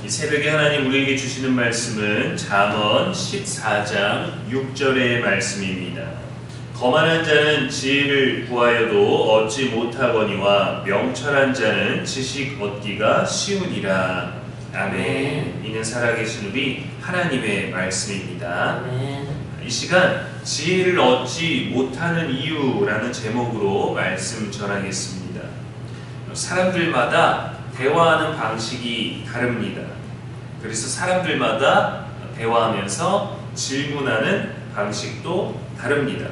이 새벽에 하나님 우리에게 주시는 말씀은 잠언 14장 6절의 말씀입니다. 거만한 자는 지혜를 구하여도 얻지 못하거니와 명철한 자는 지식 얻기가 쉬우니라. 아멘. 이는 살아계신 우리 하나님의 말씀입니다. 아멘. 이 시간 지혜를 얻지 못하는 이유라는 제목으로 말씀 전하겠습니다. 사람들마다 대화하는 방식이 다릅니다. 그래서 사람들마다 대화하면서 질문하는 방식도 다릅니다.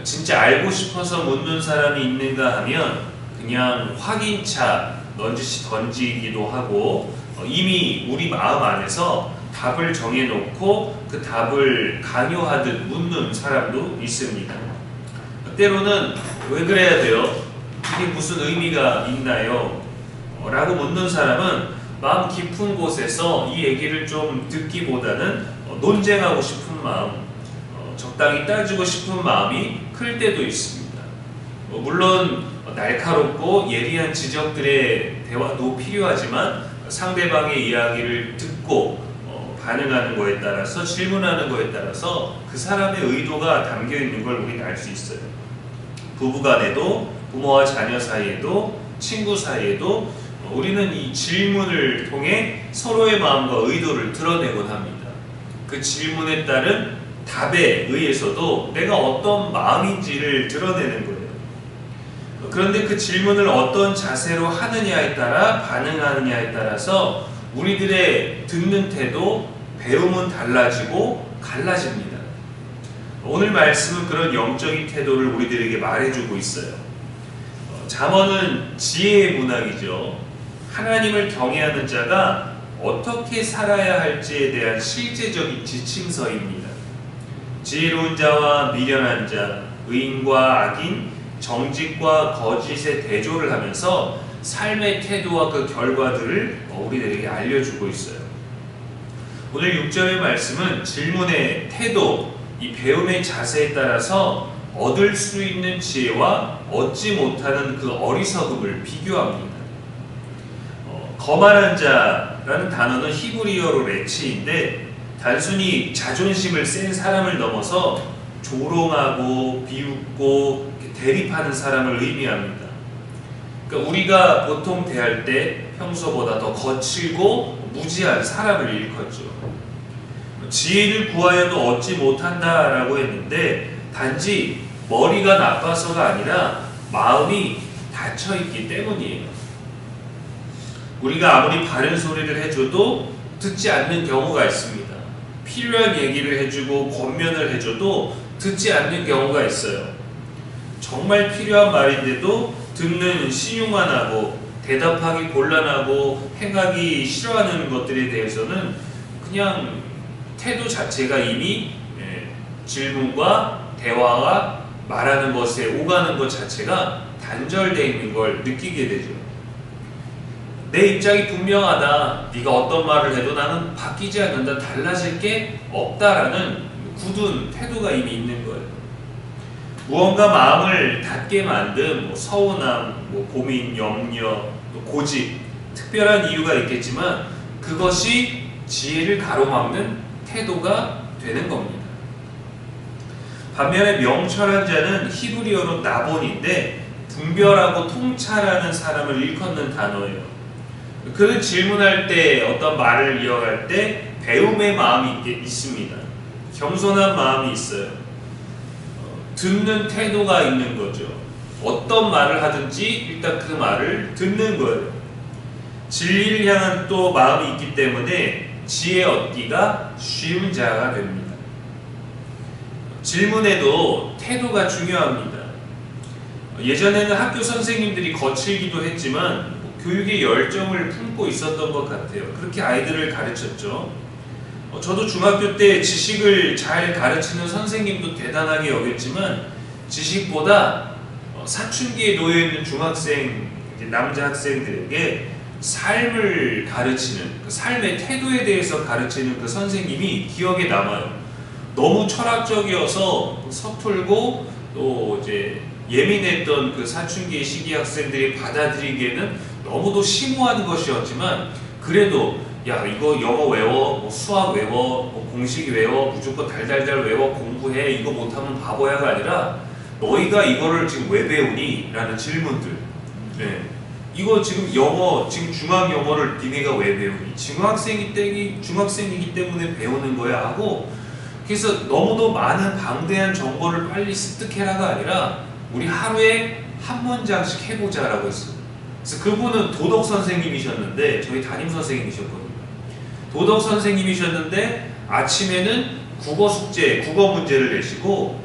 진짜 알고 싶어서 묻는 사람이 있는가 하면 그냥 확인차 넌지시 던지기도 하고 이미 우리 마음 안에서 답을 정해놓고 그 답을 강요하듯 묻는 사람도 있습니다. 때로는 왜 그래야 돼요? 이게 무슨 의미가 있나요? 라고 묻는 사람은 마음 깊은 곳에서 이 얘기를 좀 듣기보다는 논쟁하고 싶은 마음, 적당히 따지고 싶은 마음이 클 때도 있습니다. 물론 날카롭고 예리한 지적들의 대화도 필요하지만 상대방의 이야기를 듣고 반응하는 거에 따라서 질문하는 거에 따라서 그 사람의 의도가 담겨 있는 걸 우리는 알 수 있어요. 부부간에도 부모와 자녀 사이에도 친구 사이에도 우리는 이 질문을 통해 서로의 마음과 의도를 드러내곤 합니다. 그 질문에 따른 답에 의해서도 내가 어떤 마음인지를 드러내는 거예요. 그런데 그 질문을 어떤 자세로 하느냐에 따라 반응하느냐에 따라서 우리들의 듣는 태도, 배움은 달라지고 갈라집니다. 오늘 말씀은 그런 영적인 태도를 우리들에게 말해주고 있어요. 잠언은 지혜의 문학이죠. 하나님을 경외하는 자가 어떻게 살아야 할지에 대한 실제적인 지침서입니다. 지혜로운 자와 미련한 자, 의인과 악인, 정직과 거짓의 대조를 하면서 삶의 태도와 그 결과들을 우리들에게 알려주고 있어요. 오늘 6절의 말씀은 질문의 태도, 이 배움의 자세에 따라서 얻을 수 있는 지혜와 얻지 못하는 그 어리석음을 비교합니다. 거만한 자라는 단어는 히브리어로 레치인데 단순히 자존심을 센 사람을 넘어서 조롱하고 비웃고 대립하는 사람을 의미합니다. 그러니까 우리가 보통 대할 때 평소보다 더 거칠고 무지한 사람을 일컫죠. 지혜를 구하여도 얻지 못한다라고 했는데 단지 머리가 나빠서가 아니라 마음이 닫혀있기 때문이에요. 우리가 아무리 바른 소리를 해줘도 듣지 않는 경우가 있습니다. 필요한 얘기를 해주고 권면을 해줘도 듣지 않는 경우가 있어요. 정말 필요한 말인데도 듣는 신용만 하고 대답하기 곤란하고 행하기 싫어하는 것들에 대해서는 그냥 태도 자체가 이미 질문과 대화와 말하는 것에 오가는 것 자체가 단절되어 있는 걸 느끼게 되죠. 내 입장이 분명하다. 네가 어떤 말을 해도 나는 바뀌지 않는다. 달라질 게 없다라는 굳은 태도가 이미 있는 거예요. 무언가 마음을 닫게 만든 서운함, 고민, 염려, 또 고집, 특별한 이유가 있겠지만 그것이 지혜를 가로막는 태도가 되는 겁니다. 반면에 명철한 자는 히브리어로 나본인데 분별하고 통찰하는 사람을 일컫는 단어예요. 그는 질문할 때 어떤 말을 이어갈 때 배움의 마음이 있습니다. 겸손한 마음이 있어요. 듣는 태도가 있는 거죠. 어떤 말을 하든지 일단 그 말을 듣는 거예요. 진리를 향한 또 마음이 있기 때문에 지혜 얻기가 쉬운 자가 됩니다. 질문에도 태도가 중요합니다. 예전에는 학교 선생님들이 거칠기도 했지만 교육에 열정을 품고 있었던 것 같아요. 그렇게 아이들을 가르쳤죠. 저도 중학교 때 지식을 잘 가르치는 선생님도 대단하게 여겼지만 지식보다 사춘기에 놓여있는 중학생, 남자 학생들에게 삶을 가르치는, 그 삶의 태도에 대해서 가르치는 그 선생님이 기억에 남아요. 너무 철학적이어서 서툴고 또 이제 예민했던 그 사춘기 시기 학생들이 받아들이기에는 너무도 심오한 것이었지만 그 그래도 야 이거 영어 외워, 뭐 수학 외워, 뭐 공식 외워, 무조건 달달달 외워 공부해 이거 못하면 바보야가 아니라 너희가 이거를 지금 왜 배우니? 라는 질문들. 네. 이거 지금 영어 지금 중학 영어를 니네가 왜 배우니? 중학생이기 때문에 배우는 거야 하고 그래서 너무도 많은 방대한 정보를 빨리 습득해라가 아니라 우리 하루에 한 문장씩 해보자라고 했어요. 그래서 그분은 도덕 선생님이셨는데 저희 담임 선생님이셨거든요. 도덕 선생님이셨는데 아침에는 국어 숙제, 국어 문제를 내시고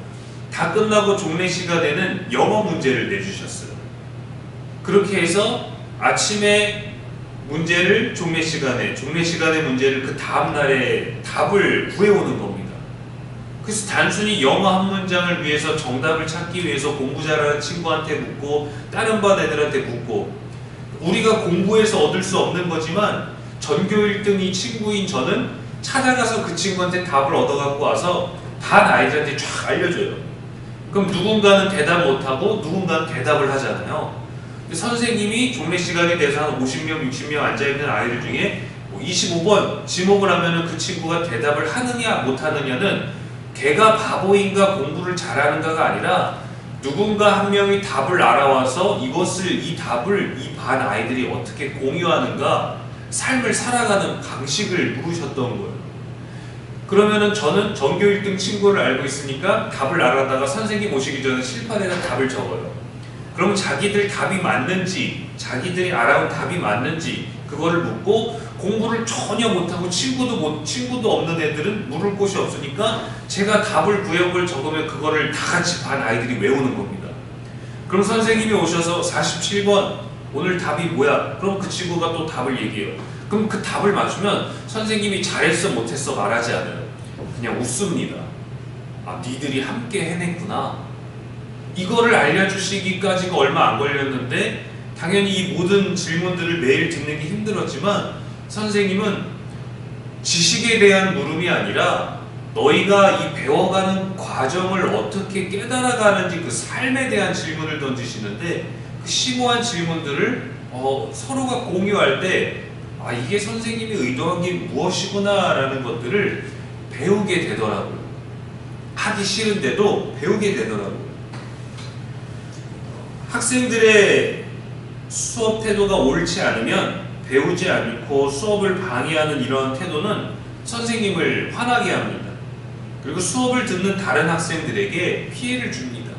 다 끝나고 종례 시간에는 영어 문제를 내주셨어요. 그렇게 해서 아침에 문제를 종례 시간에 문제를 그 다음날에 답을 구해오는 겁니다. 그래서 단순히 영어 한 문장을 위해서 정답을 찾기 위해서 공부 잘하는 친구한테 묻고 다른 반 애들한테 묻고 우리가 공부해서 얻을 수 없는 거지만 전교 1등이 친구인 저는 찾아가서 그 친구한테 답을 얻어갖고 와서 반 아이들한테 쫙 알려줘요. 그럼 누군가는 대답 못하고 누군가는 대답을 하잖아요. 선생님이 종례 시간에 대해서 한 50명, 60명 앉아있는 아이들 중에 25번 지목을 하면은 그 친구가 대답을 하느냐 못하느냐는 걔가 바보인가 공부를 잘하는가가 아니라 누군가 한 명이 답을 알아와서 이 답을 이 반 아이들이 어떻게 공유하는가 삶을 살아가는 방식을 물으셨던 거예요. 그러면은 저는 전교 1등 친구를 알고 있으니까 답을 알아다가 선생님 오시기 전에 칠판에다 답을 적어요. 그럼 자기들 답이 맞는지 자기들이 알아온 답이 맞는지 그거를 묻고 공부를 전혀 못하고 친구도 없는 애들은 물을 곳이 없으니까 제가 답을 구해온 걸 적으면 그거를 다 같이 반 아이들이 외우는 겁니다. 그럼 선생님이 오셔서 47번 오늘 답이 뭐야? 그럼 그 친구가 또 답을 얘기해요. 그럼 그 답을 맞추면 선생님이 잘했어 못했어 말하지 않아요. 그냥 웃습니다. 아 니들이 함께 해냈구나. 이거를 알려주시기까지가 얼마 안 걸렸는데 당연히 이 모든 질문들을 매일 듣는 게 힘들었지만 선생님은 지식에 대한 물음이 아니라 너희가 이 배워가는 과정을 어떻게 깨달아가는지 그 삶에 대한 질문을 던지시는데 그 심오한 질문들을 서로가 공유할 때 아 이게 선생님이 의도한 게 무엇이구나 라는 것들을 배우게 되더라고요. 하기 싫은데도 배우게 되더라고요. 학생들의 수업 태도가 옳지 않으면 배우지 않고 수업을 방해하는 이런 태도는 선생님을 화나게 합니다. 그리고 수업을 듣는 다른 학생들에게 피해를 줍니다.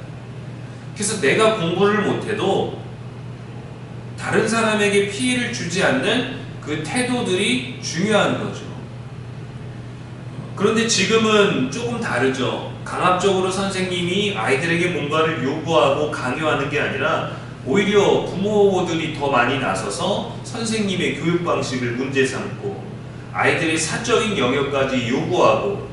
그래서 내가 공부를 못해도 다른 사람에게 피해를 주지 않는 그 태도들이 중요한 거죠. 그런데 지금은 조금 다르죠. 강압적으로 선생님이 아이들에게 뭔가를 요구하고 강요하는 게 아니라 오히려 부모들이 더 많이 나서서 선생님의 교육 방식을 문제 삼고 아이들의 사적인 영역까지 요구하고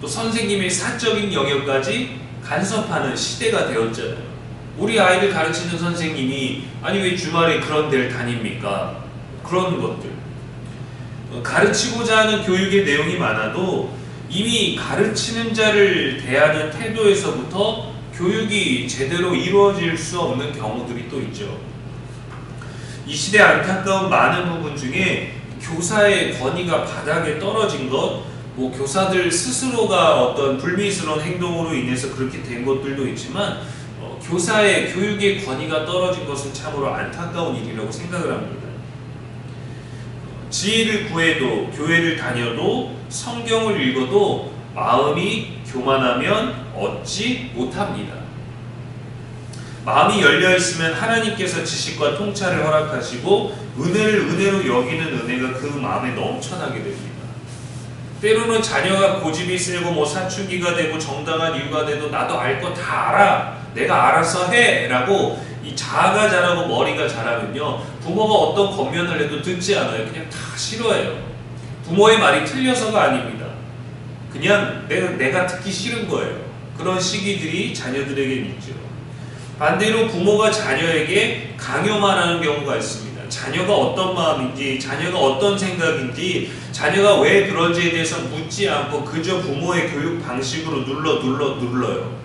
또 선생님의 사적인 영역까지 간섭하는 시대가 되었잖아요. 우리 아이를 가르치는 선생님이 아니 왜 주말에 그런 데를 다닙니까? 그런 것들 가르치고자 하는 교육의 내용이 많아도 이미 가르치는 자를 대하는 태도에서부터 교육이 제대로 이루어질 수 없는 경우들이 또 있죠. 이 시대 안타까운 많은 부분 중에 교사의 권위가 바닥에 떨어진 것, 뭐 교사들 스스로가 어떤 불미스러운 행동으로 인해서 그렇게 된 것들도 있지만 교사의 교육의 권위가 떨어진 것은 참으로 안타까운 일이라고 생각을 합니다. 지혜를 구해도 교회를 다녀도 성경을 읽어도 마음이 교만하면 얻지 못합니다. 마음이 열려있으면 하나님께서 지식과 통찰을 허락하시고 은혜를 은혜로 여기는 은혜가 그 마음에 넘쳐나게 됩니다. 때로는 자녀가 고집이 세고 뭐 사춘기가 되고 정당한 이유가 돼도 나도 알 거 다 알아. 내가 알아서 해 라고 이 자아가 자라고 머리가 자라면요 부모가 어떤 권면을 해도 듣지 않아요. 그냥 다 싫어해요. 부모의 말이 틀려서가 아닙니다. 그냥 내가 듣기 싫은 거예요. 그런 시기들이 자녀들에겐 있죠. 반대로 부모가 자녀에게 강요만 하는 경우가 있습니다. 자녀가 어떤 마음인지 자녀가 어떤 생각인지 자녀가 왜 그런지에 대해서 묻지 않고 그저 부모의 교육 방식으로 눌러요.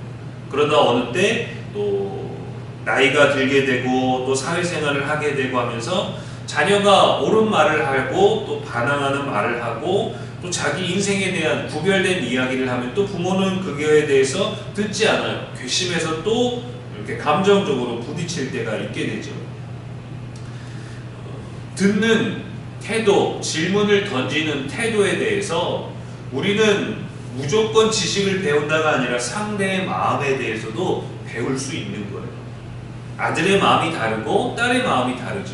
그러다 어느 때 또 나이가 들게 되고 또 사회생활을 하게 되고 하면서 자녀가 옳은 말을 하고 또 반항하는 말을 하고 또 자기 인생에 대한 구별된 이야기를 하면 또 부모는 그거에 대해서 듣지 않아요. 괘씸해서 또 이렇게 감정적으로 부딪힐 때가 있게 되죠. 듣는 태도, 질문을 던지는 태도에 대해서 우리는 무조건 지식을 배운다가 아니라 상대의 마음에 대해서도 배울 수 있는 거예요. 아들의 마음이 다르고 딸의 마음이 다르죠.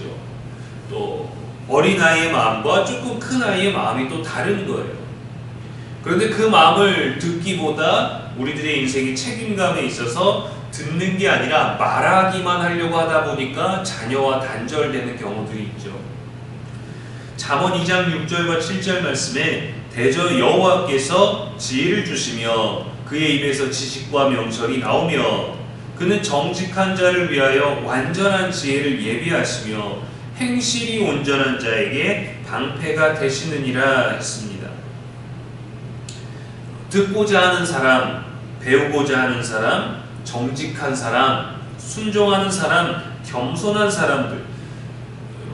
또 어린아이의 마음과 조금 큰 아이의 마음이 또 다른 거예요. 그런데 그 마음을 듣기보다 우리들의 인생이 책임감에 있어서 듣는 게 아니라 말하기만 하려고 하다 보니까 자녀와 단절되는 경우들이 있죠. 잠언 2장 6절과 7절 말씀에 대저 여호와께서 지혜를 주시며 그의 입에서 지식과 명철이 나오며 그는 정직한 자를 위하여 완전한 지혜를 예비하시며 행실이 온전한 자에게 방패가 되시느니라 했습니다. 듣고자 하는 사람, 배우고자 하는 사람, 정직한 사람, 순종하는 사람, 겸손한 사람들,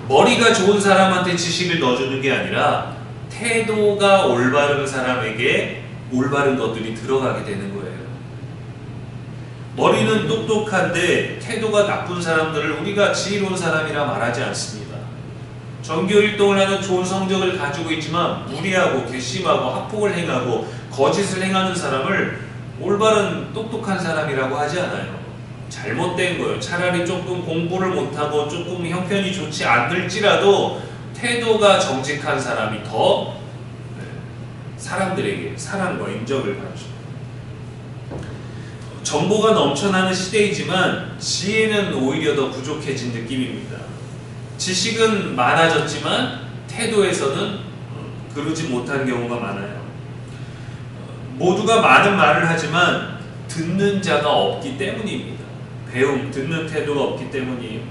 머리가 좋은 사람한테 지식을 넣어주는 게 아니라 태도가 올바른 사람에게 올바른 것들이 들어가게 되는 거예요. 머리는 똑똑한데 태도가 나쁜 사람들을 우리가 지혜로운 사람이라 말하지 않습니다. 전교 1등을 하는 좋은 성적을 가지고 있지만 무리하고 괘씸하고 학폭을 행하고 거짓을 행하는 사람을 올바른 똑똑한 사람이라고 하지 않아요. 잘못된 거예요. 차라리 조금 공부를 못하고 조금 형편이 좋지 않을지라도 태도가 정직한 사람이 더 사람들에게 사랑과 인정을 받죠. 정보가 넘쳐나는 시대이지만 지혜는 오히려 더 부족해진 느낌입니다. 지식은 많아졌지만 태도에서는 그러지 못한 경우가 많아요. 모두가 많은 말을 하지만 듣는 자가 없기 때문입니다. 배움, 듣는 태도가 없기 때문이에요.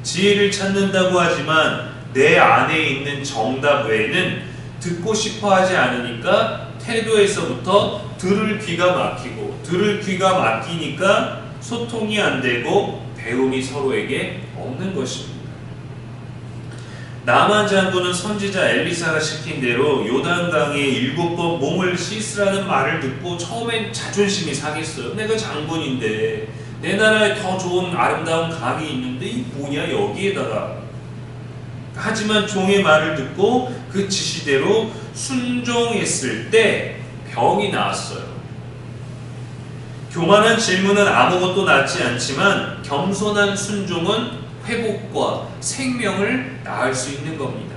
지혜를 찾는다고 하지만 내 안에 있는 정답 외에는 듣고 싶어 하지 않으니까 태도에서부터 들을 귀가 막히고 들을 귀가 막히니까 소통이 안 되고 배움이 서로에게 없는 것입니다. 나만 장군은 선지자 엘리사가 시킨 대로 요단강에 7번 몸을 씻으라는 말을 듣고 처음엔 자존심이 상했어요. 내가 장군인데 내 나라에 더 좋은 아름다운 강이 있는데 이 뭐냐 여기에다가. 하지만 종의 말을 듣고 그 지시대로 순종했을 때 병이 나았어요. 교만한 질문은 아무것도 낫지 않지만 겸손한 순종은 회복과 생명을 낳을 수 있는 겁니다.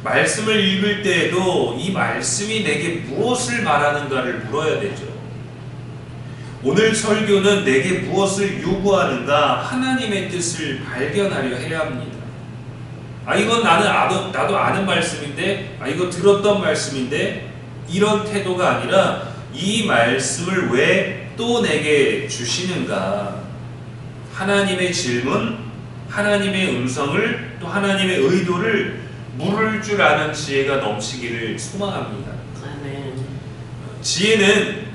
말씀을 읽을 때에도 이 말씀이 내게 무엇을 말하는가를 물어야 되죠. 오늘 설교는 내게 무엇을 요구하는가 하나님의 뜻을 발견하려 해야 합니다. 이건 나도 아는 말씀인데 이거 들었던 말씀인데 이런 태도가 아니라 이 말씀을 왜 또 내게 주시는가. 하나님의 질문, 하나님의 음성을 또 하나님의 의도를 물을 줄 아는 지혜가 넘치기를 소망합니다. 아멘. 지혜는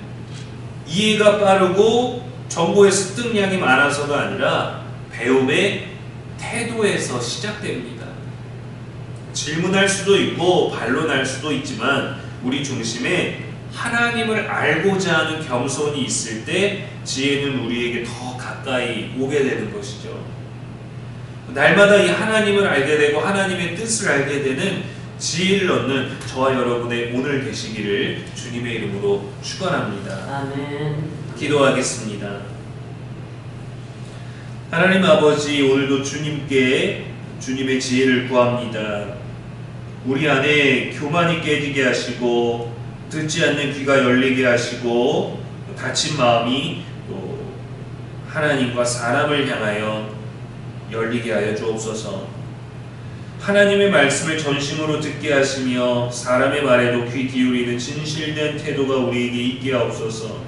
이해가 빠르고 정보의 습득량이 많아서가 아니라 배움의 태도에서 시작됩니다. 질문할 수도 있고 반론할 수도 있지만 우리 중심에 하나님을 알고자 하는 겸손이 있을 때 지혜는 우리에게 더 가까이 오게 되는 것이죠. 날마다 이 하나님을 알게 되고 하나님의 뜻을 알게 되는 지혜를 얻는 저와 여러분의 오늘 되시기를 주님의 이름으로 축원합니다. 아멘. 기도하겠습니다. 하나님 아버지, 오늘도 주님의 지혜를 구합니다. 우리 안에 교만이 깨지게 하시고 듣지 않는 귀가 열리게 하시고 닫힌 마음이 또 하나님과 사람을 향하여 열리게 하여 주옵소서. 하나님의 말씀을 전심으로 듣게 하시며 사람의 말에도 귀 기울이는 진실된 태도가 우리에게 있게 하옵소서.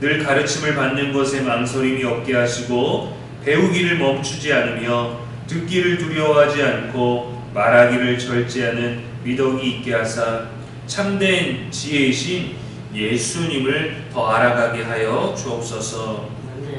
늘 가르침을 받는 것에 망설임이 없게 하시고 배우기를 멈추지 않으며 듣기를 두려워하지 않고 말하기를 절제하는 미덕이 있게 하사 참된 지혜이신 예수님을 더 알아가게 하여 주옵소서.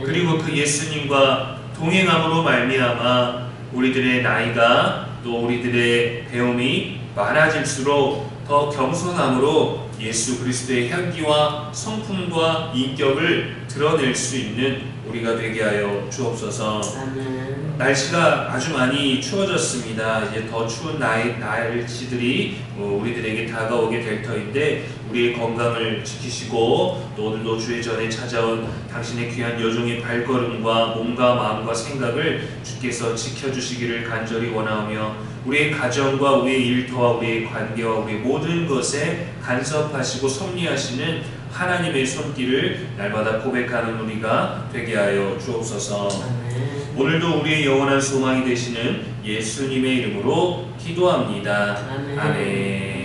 그리고 그 예수님과 동행함으로 말미암아 우리들의 나이가 또 우리들의 배움이 많아질수록 더 겸손함으로 예수 그리스도의 향기와 성품과 인격을 드러낼 수 있는 우리가 되게 하여 주옵소서. 아멘. 날씨가 아주 많이 추워졌습니다. 이제 더 추운 날씨들이 우리들에게 다가오게 될 터인데 우리의 건강을 지키시고 또 오늘도 주의 전에 찾아온 당신의 귀한 여종의 발걸음과 몸과 마음과 생각을 주께서 지켜주시기를 간절히 원하오며 우리의 가정과 우리의 일터와 우리의 관계와 우리의 모든 것에 간섭하시고 섭리하시는 하나님의 손길을 날마다 고백하는 우리가 되게 하여 주옵소서. 아멘. 오늘도 우리의 영원한 소망이 되시는 예수님의 이름으로 기도합니다. 아멘. 아멘.